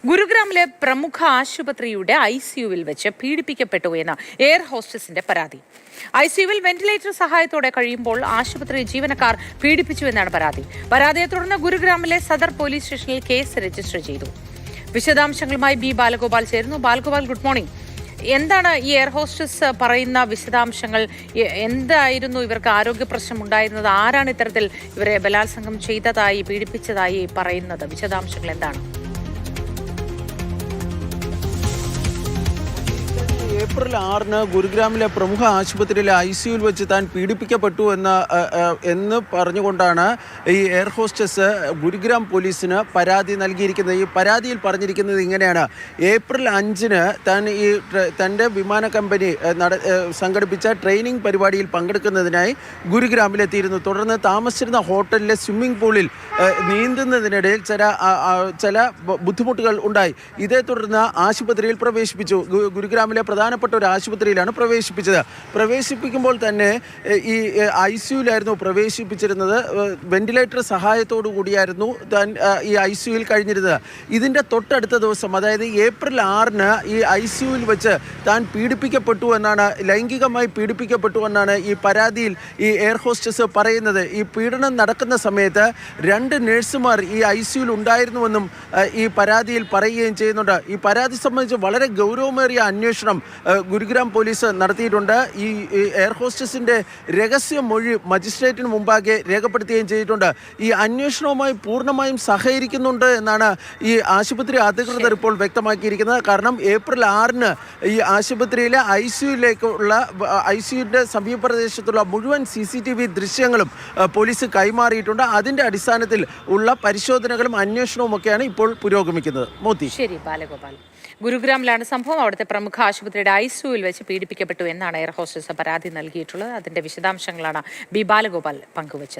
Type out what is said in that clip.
ഗുരുഗ്രാമിലെ പ്രമുഖ ആശുപത്രിയുടെ ഐസിയുവിൽ വെച്ച് പീഡിപ്പിക്കപ്പെട്ടു എന്ന എയർ ഹോസ്റ്റസിന്റെ പരാതി. ഐസിയുവിൽ വെന്റിലേറ്റർ സഹായത്തോടെ കഴിയുമ്പോൾ ആശുപത്രി ജീവനക്കാർ പീഡിപ്പിച്ചുവെന്നാണ് പരാതി. പരാതിയെ തുടർന്ന് ഗുരുഗ്രാമിലെ സദർ പോലീസ് സ്റ്റേഷനിൽ കേസ് രജിസ്റ്റർ ചെയ്തു. വിശദാംശങ്ങളുമായി ബി ബാലഗോപാൽ ചേരുന്നു. Balagopal, good morning. എന്താണ് ഈ എയർ ഹോസ്റ്റസ് പറയുന്ന വിശദാംശങ്ങൾ? എന്തായിരുന്നു ഇവർക്ക് ആരോഗ്യ പ്രശ്നം ഉണ്ടായിരുന്നത്? ആരാണ് ഇത്തരത്തിൽ ഇവരെ ബലാത്സംഗം ചെയ്തതായി, പീഡിപ്പിച്ചതായി പറയുന്നത്? വിശദാംശങ്ങൾ എന്താണ്? ഏപ്രിൽ 6-ന് ഗുരുഗ്രാമിലെ പ്രമുഖ ആശുപത്രിയിലെ ഐസിയുവിൽ വെച്ച് താൻ പീഡിപ്പിക്കപ്പെട്ടു എന്ന് പറഞ്ഞുകൊണ്ടാണ് ഈ എയർ ഹോസ്റ്റസ് ഗുരുഗ്രാം പോലീസിന് പരാതി നൽകിയിരിക്കുന്നത്. ഈ പരാതിയിൽ പറഞ്ഞിരിക്കുന്നത് ഇങ്ങനെയാണ്: ഏപ്രിൽ 5-ന് താൻ തൻ്റെ വിമാന കമ്പനി സംഘടിപ്പിച്ച ട്രെയിനിങ് പരിപാടിയിൽ പങ്കെടുക്കുന്നതിനായി ഗുരുഗ്രാമിലെത്തിയിരുന്നു. തുടർന്ന് താമസിച്ചിരുന്ന ഹോട്ടലിലെ സ്വിമ്മിംഗ് പൂളിൽ നീന്തുന്നതിനിടയിൽ ചില ബുദ്ധിമുട്ടുകൾ ഉണ്ടായി. ഇതേ തുടർന്ന് ആശുപത്രിയിൽ പ്രവേശിപ്പിച്ചു. ഗുരുഗ്രാമിലെ പ്രധാനപ്പെട്ട ഒരു ആശുപത്രിയിലാണ് പ്രവേശിപ്പിക്കുമ്പോൾ തന്നെ ഈ ഐസിയുവിലായിരുന്നു പ്രവേശിപ്പിച്ചിരുന്നത്. വെന്റിലേറ്റർ സഹായത്തോടു കൂടിയായിരുന്നു താൻ ഈ ഐസിയുവിൽ കഴിഞ്ഞിരുന്നത്. ഇതിൻ്റെ തൊട്ടടുത്ത ദിവസം, അതായത് ഏപ്രിൽ 6-ന് ഈ ഐസിയുവിൽ വെച്ച് താൻ പീഡിപ്പിക്കപ്പെട്ടു എന്നാണ്, ലൈംഗികമായി പീഡിപ്പിക്കപ്പെട്ടു എന്നാണ് ഈ പരാതിയിൽ ഈ എയർ ഹോസ്റ്റസ് പറയുന്നത്. ഈ പീഡനം നടക്കുന്ന സമയത്ത് 2 നഴ്സുമാർ ഈ ഐസിയുവിൽ ഉണ്ടായിരുന്നുവെന്നും ഈ പരാതിയിൽ പറയുകയും ചെയ്യുന്നുണ്ട്. ഈ പരാതി സംബന്ധിച്ച് വളരെ ഗൗരവമേറിയ അന്വേഷണം ഗുരുഗ്രാം പോലീസ് നടത്തിയിട്ടുണ്ട്. ഈ എയർ ഹോസ്റ്റസിൻ്റെ രഹസ്യ മൊഴി മജിസ്ട്രേറ്റിന് മുമ്പാകെ രേഖപ്പെടുത്തുകയും ചെയ്തിട്ടുണ്ട്. ഈ അന്വേഷണവുമായി പൂർണ്ണമായും സഹകരിക്കുന്നുണ്ട് എന്നാണ് ഈ ആശുപത്രി അധികൃതർ ഇപ്പോൾ വ്യക്തമാക്കിയിരിക്കുന്നത്. കാരണം ഏപ്രിൽ 6-ന് ഈ ആശുപത്രിയിലെ ഐസിയുവിൻ്റെ സമീപ പ്രദേശത്തുള്ള മുഴുവൻ CCTV ദൃശ്യങ്ങളും പോലീസ് കൈമാറിയിട്ടുണ്ട്. അതിൻ്റെ അടിസ്ഥാനത്തിൽ ഉള്ള പരിശോധനകളും അന്വേഷണവും ഒക്കെയാണ് ഇപ്പോൾ പുരോഗമിക്കുന്നത്. മോത്തി. ശരി ബാലഗോപാൽ. ഗുരുഗ്രാമിലാണ് സംഭവം. അവിടുത്തെ പ്രമുഖ ആശുപത്രിയുടെ ഐസിയുവിൽ വെച്ച് പീഡിപ്പിക്കപ്പെട്ടു എന്നാണ് എയർ ഹോസ്റ്റസ് പരാതി നൽകിയിട്ടുള്ളത്. അതിന്റെ വിശദാംശങ്ങളാണ് ബി ബാലഗോപാൽ പങ്കുവച്ചത്.